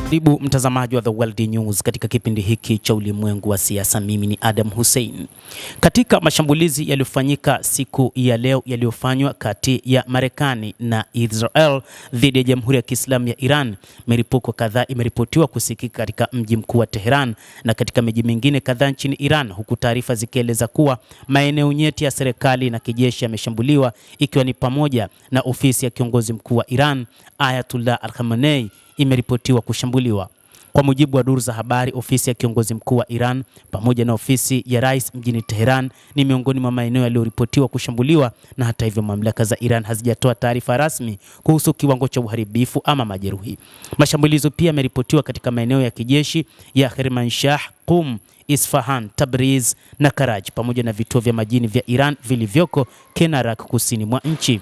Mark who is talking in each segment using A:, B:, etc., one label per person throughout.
A: Karibu mtazamaji wa The World News katika kipindi hiki cha ulimwengu wa siasa. Mimi ni Adam Hussein. Katika mashambulizi yaliyofanyika siku ya leo yaliyofanywa kati ya Marekani na Israel dhidi ya Jamhuri ya Kiislamu ya Iran, milipuko kadhaa imeripotiwa kusikika katika mji mkuu wa Tehran na katika miji mingine kadhaa nchini Iran, huku taarifa zikieleza kuwa maeneo nyeti ya serikali na kijeshi yameshambuliwa, ikiwa ni pamoja na ofisi ya kiongozi mkuu wa Iran Ayatollah Khamenei imeripotiwa kushambuliwa. Kwa mujibu wa duru za habari, ofisi ya kiongozi mkuu wa Iran pamoja na ofisi ya rais mjini Tehran ni miongoni mwa maeneo yaliyoripotiwa kushambuliwa, na hata hivyo mamlaka za Iran hazijatoa taarifa rasmi kuhusu kiwango cha uharibifu ama majeruhi. Mashambulizi pia yameripotiwa katika maeneo ya kijeshi ya Kermanshah, Qum, Isfahan, Tabriz na Karaj pamoja na vituo vya majini vya Iran vilivyoko Kenarak kusini mwa nchi.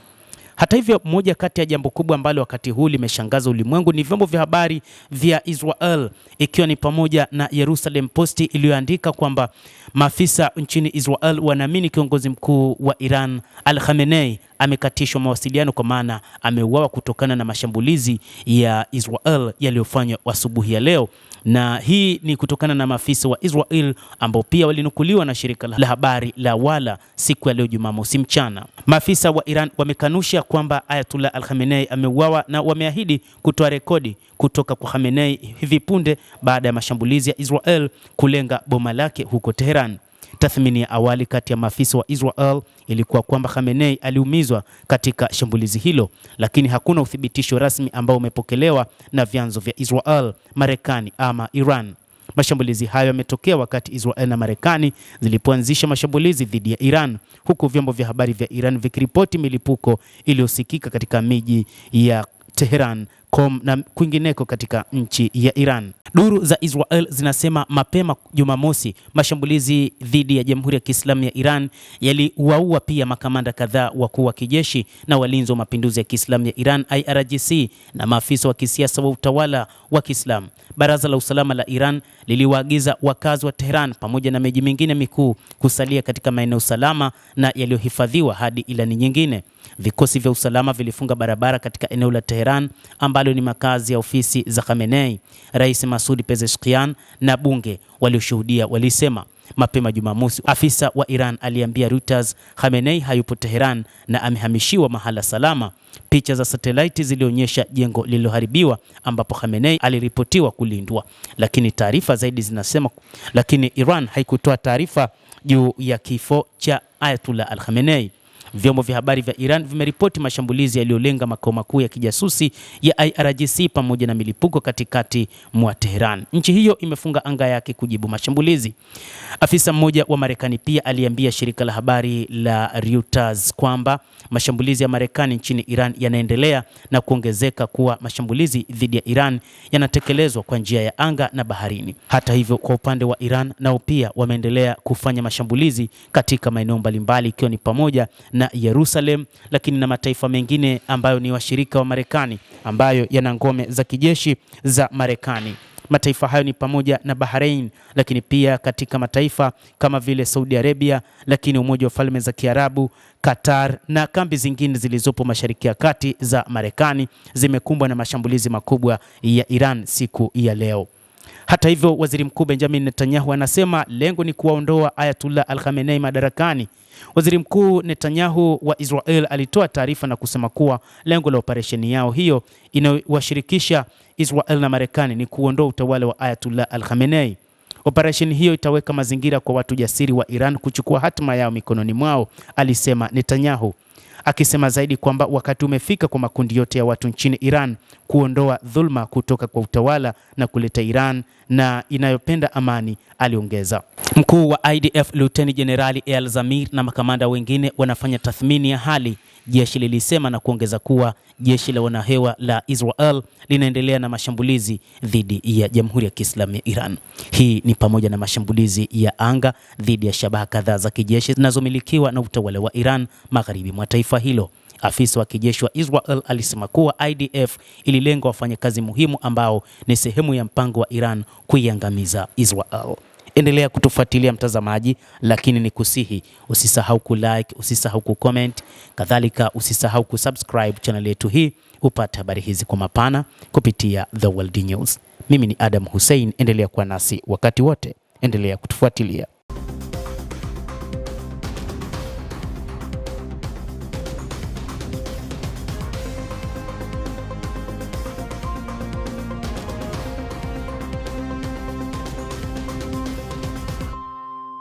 A: Hata hivyo, moja kati ya jambo kubwa ambalo wakati huu limeshangaza ulimwengu ni vyombo vya habari vya Israel, ikiwa ni pamoja na Jerusalem Post iliyoandika kwamba maafisa nchini Israel wanaamini kiongozi mkuu wa Iran Al-Khamenei amekatishwa mawasiliano, kwa maana ameuawa kutokana na mashambulizi ya Israel yaliyofanywa asubuhi ya leo. Na hii ni kutokana na maafisa wa Israel ambao pia walinukuliwa na shirika la habari la Wala siku ya leo Jumamosi mchana. Maafisa wa Iran wamekanusha kwamba Ayatollah Al-Khamenei ameuawa na wameahidi kutoa rekodi kutoka kwa Khamenei hivi punde baada ya mashambulizi ya Israel kulenga boma lake huko Tehran. Tathmini ya awali kati ya maafisa wa Israel ilikuwa kwamba Khamenei aliumizwa katika shambulizi hilo, lakini hakuna uthibitisho rasmi ambao umepokelewa na vyanzo vya Israel, Marekani ama Iran. Mashambulizi hayo yametokea wakati Israel na Marekani zilipoanzisha mashambulizi dhidi ya Iran, huku vyombo vya habari vya Iran vikiripoti milipuko iliyosikika katika miji ya Tehran, Qom na kwingineko katika nchi ya Iran. Duru za Israel zinasema mapema Jumamosi mashambulizi dhidi ya Jamhuri ya Kiislamu ya Iran yaliwaua pia makamanda kadhaa wakuu wa kijeshi na walinzi wa mapinduzi ya Kiislamu ya Iran IRGC na maafisa wa kisiasa wa utawala wa Kiislamu. Baraza la usalama la Iran liliwaagiza wakazi wa Tehran pamoja na miji mingine mikuu kusalia katika maeneo salama na yaliyohifadhiwa hadi ilani nyingine. Vikosi vya usalama vilifunga barabara katika eneo la Tehran ambalo ni makazi ya ofisi za Khamenei. Rais Masoud Pezeshkian na bunge walioshuhudia walisema mapema Jumamosi. Afisa wa Iran aliambia Reuters Khamenei hayupo Tehran na amehamishiwa mahala salama. Picha za satellite zilionyesha jengo lililoharibiwa ambapo Khamenei aliripotiwa kulindwa, lakini taarifa zaidi zinasema Iran haikutoa taarifa juu ya kifo cha Ayatollah Al-Khamenei. Vyombo vya habari vya Iran vimeripoti mashambulizi yaliyolenga makao makuu ya kijasusi ya IRGC pamoja na milipuko katikati mwa Tehran. Nchi hiyo imefunga anga yake kujibu mashambulizi. Afisa mmoja wa Marekani pia aliambia shirika la habari la Reuters kwamba mashambulizi ya Marekani nchini Iran yanaendelea na kuongezeka kuwa mashambulizi dhidi ya Iran yanatekelezwa kwa njia ya anga na baharini. Hata hivyo, kwa upande wa Iran nao pia wameendelea kufanya mashambulizi katika maeneo mbalimbali, ikiwa ni pamoja na Jerusalem, lakini na mataifa mengine ambayo ni washirika wa Marekani ambayo yana ngome za kijeshi za Marekani. Mataifa hayo ni pamoja na Bahrain, lakini pia katika mataifa kama vile Saudi Arabia, lakini Umoja wa Falme za Kiarabu, Qatar na kambi zingine zilizopo Mashariki ya Kati za Marekani zimekumbwa na mashambulizi makubwa ya Iran siku ya leo. Hata hivyo, Waziri Mkuu Benjamin Netanyahu anasema lengo ni kuwaondoa Ayatollah Al-Khamenei madarakani. Waziri Mkuu Netanyahu wa Israel alitoa taarifa na kusema kuwa lengo la operesheni yao hiyo inayowashirikisha Israel na Marekani ni kuondoa utawala wa Ayatollah Al-Khamenei. Operesheni hiyo itaweka mazingira kwa watu jasiri wa Iran kuchukua hatima yao mikononi mwao, alisema Netanyahu, akisema zaidi kwamba wakati umefika kwa makundi yote ya watu nchini Iran kuondoa dhulma kutoka kwa utawala na kuleta Iran na inayopenda amani, aliongeza. Mkuu wa IDF Luteni Jenerali Eyal Zamir na makamanda wengine wanafanya tathmini ya hali, jeshi lilisema, na kuongeza kuwa jeshi la wanahewa la Israel linaendelea na mashambulizi dhidi ya Jamhuri ya Kiislamu ya Iran. Hii ni pamoja na mashambulizi ya anga dhidi ya shabaha kadhaa za kijeshi zinazomilikiwa na utawala wa Iran magharibi mwa taifa hilo. Afisa wa kijeshi wa Israel alisema kuwa IDF ililenga wafanyakazi muhimu ambao ni sehemu ya mpango wa Iran kuiangamiza Israel. Endelea kutufuatilia mtazamaji, lakini ni kusihi usisahau kulike, usisahau kucomment, kadhalika usisahau kusubscribe channel yetu hii upate habari hizi kwa mapana kupitia The World News. Mimi ni Adam Hussein, endelea kuwa nasi wakati wote, endelea kutufuatilia.